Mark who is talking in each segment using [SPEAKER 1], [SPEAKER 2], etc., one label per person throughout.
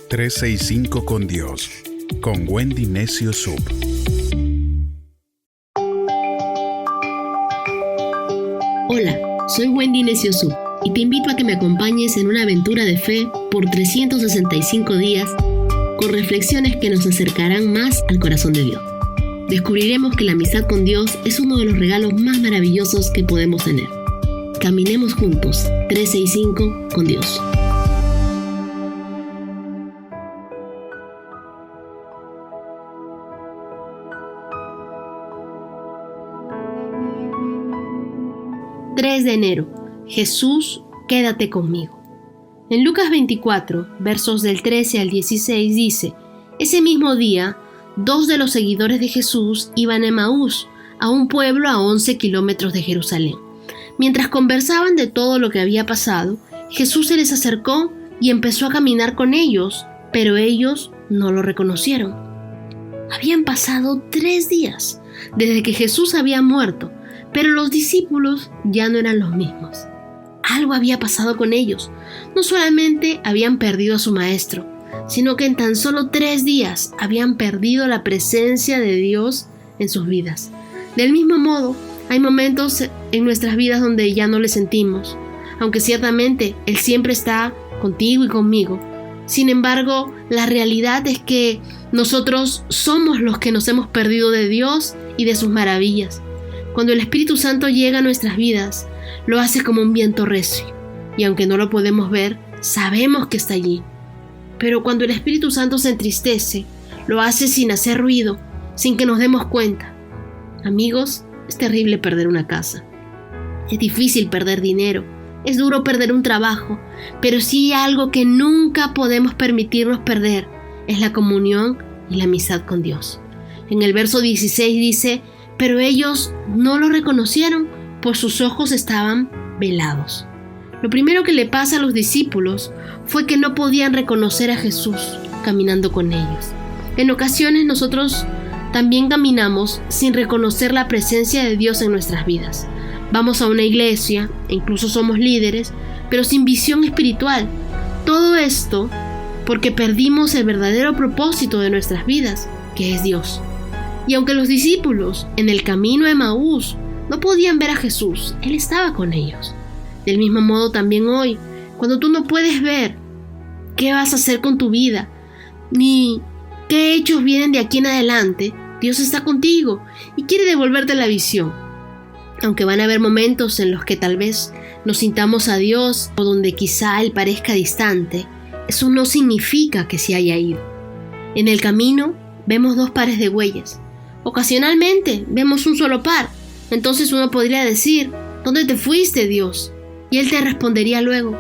[SPEAKER 1] 365 con Dios, con Wendy Necio Sub.
[SPEAKER 2] Hola, soy Wendy Necio Sub y te invito a que me acompañes en una aventura de fe por 365 días con reflexiones que nos acercarán más al corazón de Dios. Descubriremos que la amistad con Dios es uno de los regalos más maravillosos que podemos tener. Caminemos juntos, 365 con Dios. ...3 de enero... Jesús, quédate conmigo. En Lucas 24, versos del 13 al 16 dice: ese mismo día, 2 de los seguidores de Jesús iban a Emaús, a un pueblo a 11 kilómetros de Jerusalén. Mientras conversaban de todo lo que había pasado, Jesús se les acercó y empezó a caminar con ellos, pero ellos no lo reconocieron. Habían pasado 3 días desde que Jesús había muerto, pero los discípulos ya no eran los mismos. Algo había pasado con ellos. No solamente habían perdido a su maestro, sino que en tan solo 3 días habían perdido la presencia de Dios en sus vidas. Del mismo modo, hay momentos en nuestras vidas donde ya no le sentimos, aunque ciertamente Él siempre está contigo y conmigo. Sin embargo, la realidad es que nosotros somos los que nos hemos perdido de Dios y de sus maravillas. Cuando el Espíritu Santo llega a nuestras vidas, lo hace como un viento recio, y aunque no lo podemos ver, sabemos que está allí. Pero cuando el Espíritu Santo se entristece, lo hace sin hacer ruido, sin que nos demos cuenta. Amigos, es terrible perder una casa. Es difícil perder dinero, es duro perder un trabajo, pero sí hay algo que nunca podemos permitirnos perder, es la comunión y la amistad con Dios. En el verso 16 dice: pero ellos no lo reconocieron, pues sus ojos estaban velados. Lo primero que le pasa a los discípulos fue que no podían reconocer a Jesús caminando con ellos. En ocasiones nosotros también caminamos sin reconocer la presencia de Dios en nuestras vidas. Vamos a una iglesia, e incluso somos líderes, pero sin visión espiritual. Todo esto porque perdimos el verdadero propósito de nuestras vidas, que es Dios. Y aunque los discípulos en el camino a Emaús no podían ver a Jesús, Él estaba con ellos. Del mismo modo también hoy, cuando tú no puedes ver qué vas a hacer con tu vida, ni qué hechos vienen de aquí en adelante, Dios está contigo y quiere devolverte la visión. Aunque van a haber momentos en los que tal vez nos sintamos a Dios o donde quizá Él parezca distante, eso no significa que se haya ido. En el camino vemos 2 pares de huellas. Ocasionalmente vemos un solo par. Entonces uno podría decir: ¿dónde te fuiste, Dios? Y Él te respondería luego: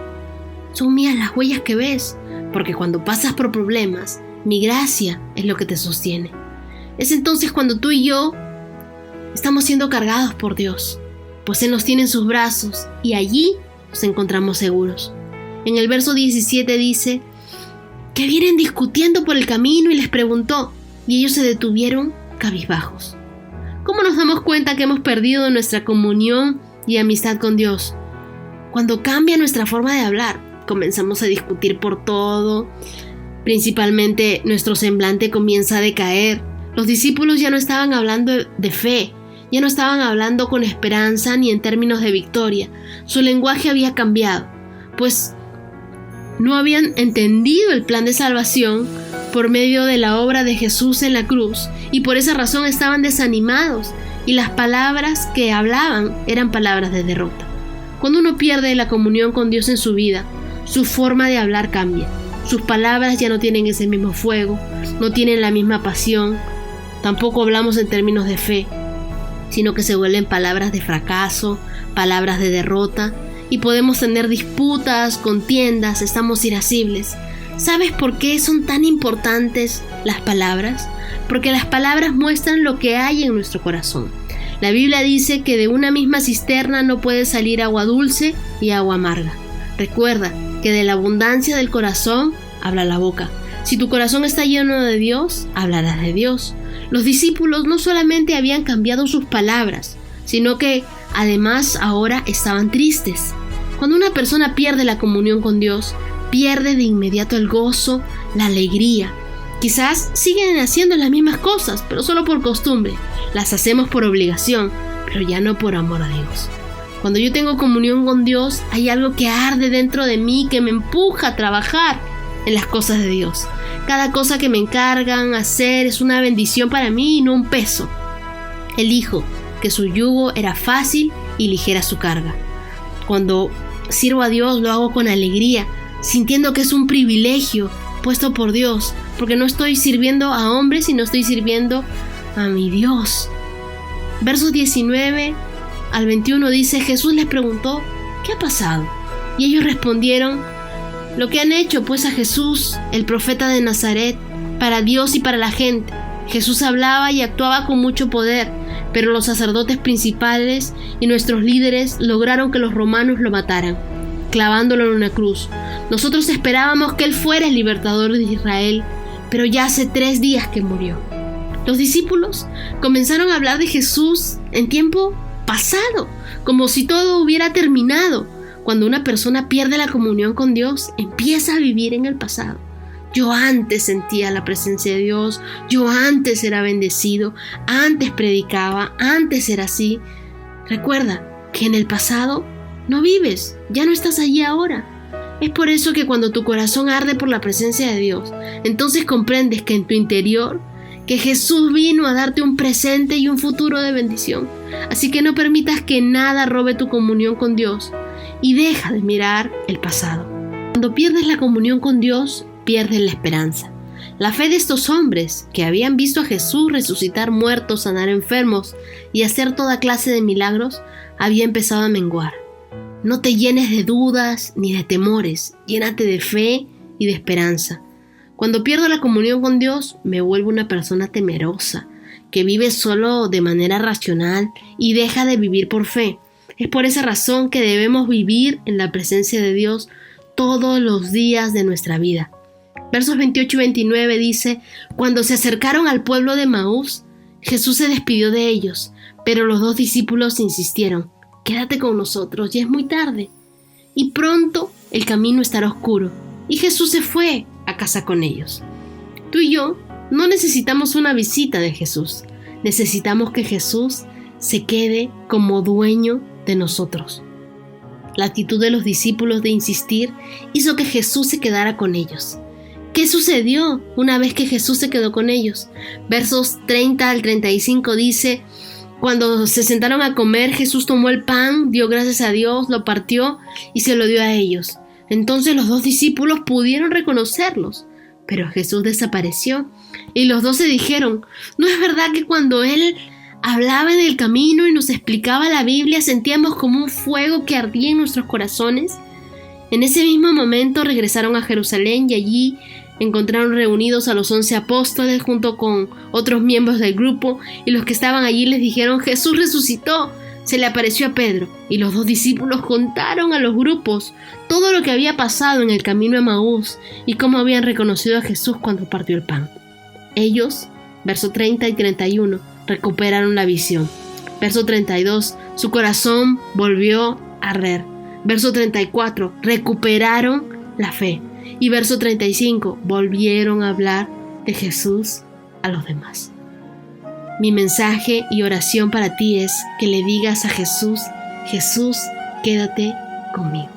[SPEAKER 2] son mías las huellas que ves, porque cuando pasas por problemas, mi gracia es lo que te sostiene. Es entonces cuando tú y yo estamos siendo cargados por Dios, pues Él nos tiene en sus brazos y allí nos encontramos seguros. En el verso 17 dice que vienen discutiendo por el camino y les preguntó, y ellos se detuvieron cabizbajos. ¿Cómo nos damos cuenta que hemos perdido nuestra comunión y amistad con Dios? Cuando cambia nuestra forma de hablar, comenzamos a discutir por todo, principalmente nuestro semblante comienza a decaer. Los discípulos ya no estaban hablando de fe, ya no estaban hablando con esperanza ni en términos de victoria. Su lenguaje había cambiado, pues no habían entendido el plan de salvación por medio de la obra de Jesús en la cruz, y por esa razón estaban desanimados, y las palabras que hablaban eran palabras de derrota. Cuando uno pierde la comunión con Dios en su vida, su forma de hablar cambia. Sus palabras ya no tienen ese mismo fuego, no tienen la misma pasión, tampoco hablamos en términos de fe, sino que se vuelven palabras de fracaso, palabras de derrota, y podemos tener disputas, contiendas, estamos irascibles. ¿Sabes por qué son tan importantes las palabras? Porque las palabras muestran lo que hay en nuestro corazón. La Biblia dice que de una misma cisterna no puede salir agua dulce y agua amarga. Recuerda que de la abundancia del corazón habla la boca. Si tu corazón está lleno de Dios, hablarás de Dios. Los discípulos no solamente habían cambiado sus palabras, sino que además ahora estaban tristes. Cuando una persona pierde la comunión con Dios, pierde de inmediato el gozo, la alegría. Quizás siguen haciendo las mismas cosas, pero solo por costumbre. Las hacemos por obligación, pero ya no por amor a Dios. Cuando yo tengo comunión con Dios, hay algo que arde dentro de mí que me empuja a trabajar en las cosas de Dios. Cada cosa que me encargan hacer es una bendición para mí y no un peso. Elijo que su yugo era fácil y ligera su carga. Cuando sirvo a Dios lo hago con alegría, sintiendo que es un privilegio puesto por Dios, porque no estoy sirviendo a hombres, sino estoy sirviendo a mi Dios. Versos 19 al 21 dice: Jesús les preguntó: ¿qué ha pasado? Y ellos respondieron: lo que han hecho pues a Jesús, el profeta de Nazaret, para Dios y para la gente. Jesús hablaba y actuaba con mucho poder, pero los sacerdotes principales y nuestros líderes lograron que los romanos lo mataran, clavándolo en una cruz. Nosotros esperábamos que Él fuera el libertador de Israel, pero ya hace 3 días que murió. Los discípulos comenzaron a hablar de Jesús en tiempo pasado, como si todo hubiera terminado. Cuando una persona pierde la comunión con Dios, empieza a vivir en el pasado. Yo antes sentía la presencia de Dios, yo antes era bendecido, antes predicaba, antes era así. Recuerda que en el pasado no vives, ya no estás allí ahora. Es por eso que cuando tu corazón arde por la presencia de Dios, entonces comprendes que en tu interior, que Jesús vino a darte un presente y un futuro de bendición. Así que no permitas que nada robe tu comunión con Dios y deja de mirar el pasado. Cuando pierdes la comunión con Dios, pierdes la esperanza. La fe de estos hombres, que habían visto a Jesús resucitar muertos, sanar enfermos y hacer toda clase de milagros, había empezado a menguar. No te llenes de dudas ni de temores, llénate de fe y de esperanza. Cuando pierdo la comunión con Dios, me vuelvo una persona temerosa, que vive solo de manera racional y deja de vivir por fe. Es por esa razón que debemos vivir en la presencia de Dios todos los días de nuestra vida. Versos 28 y 29 dice: cuando se acercaron al pueblo de Maús, Jesús se despidió de ellos, pero los 2 discípulos insistieron: quédate con nosotros, ya es muy tarde, y pronto el camino estará oscuro. Y Jesús se fue a casa con ellos. Tú y yo no necesitamos una visita de Jesús, necesitamos que Jesús se quede como dueño de nosotros. La actitud de los discípulos de insistir hizo que Jesús se quedara con ellos. ¿Qué sucedió una vez que Jesús se quedó con ellos? Versos 30 al 35 dice: cuando se sentaron a comer, Jesús tomó el pan, dio gracias a Dios, lo partió y se lo dio a ellos. Entonces los 2 discípulos pudieron reconocerlos, pero Jesús desapareció. Y los 2 se dijeron: ¿no es verdad que cuando Él hablaba en el camino y nos explicaba la Biblia, sentíamos como un fuego que ardía en nuestros corazones? En ese mismo momento regresaron a Jerusalén y allí encontraron reunidos a los 11 apóstoles junto con otros miembros del grupo, y los que estaban allí les dijeron: Jesús resucitó. Se le apareció a Pedro, y los 2 discípulos contaron a los grupos todo lo que había pasado en el camino a Maús y cómo habían reconocido a Jesús cuando partió el pan. Ellos, verso 30 y 31, recuperaron la visión. Verso 32, su corazón volvió a arder. Verso 34, recuperaron la fe. Y verso 35, volvieron a hablar de Jesús a los demás. Mi mensaje y oración para ti es que le digas a Jesús: Jesús, quédate conmigo.